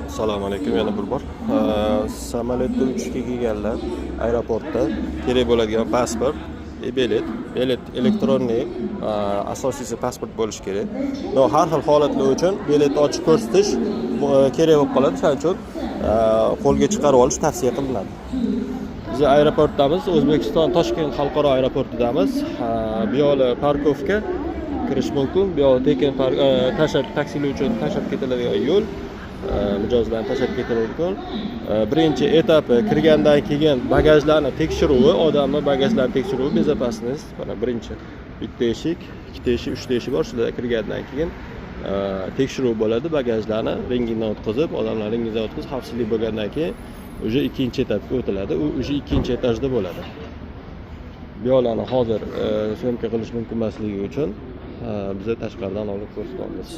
Assalomu alaykum, yana bir bor. Samolyotda uchishga kelganlar aeroportda kerak bo'ladigan pasport, bilet elektronniy, asosiysi pasport bo'lishi kerak. Va har xil holatlar uchun bilet ochib ko'rsatish kerak bo'lib qoladi. Shuning uchun qo'lga chiqarib olish tavsiya qilinadi. Biz aeroportdamiz, O'zbekiston Toshkent xalqaro aeroportidamiz. Bu yo'li parkovka kirish mumkin. Bu yo'li tekin taksilar uchun tashab ketiladigan yo'l. Mijozlarni tashab ketish mumkin. Birinchi etapi kirgandan keyin bagajlarni tekshiruvi, odamni bagajlarini tekshiruvi, bezopasnost. Mana birinchi bitta eshik, ikkita eshik, uchta eshik bor. Shular kirgandan keyin tekshiruv bo'ladi, bagajlarni rentgendan o'tkazib, odamlarni rentgendan o'tkazib, xavfsizlik bo'lgandan keyin o'sha ikkinchi etapga o'tiladi. U o'sha ikkinchi etajda bo'ladi. Bu yo'llarni hozir syomka qilish mumkin emasligi uchun biz tashqaridan olib ko'rsatamiz.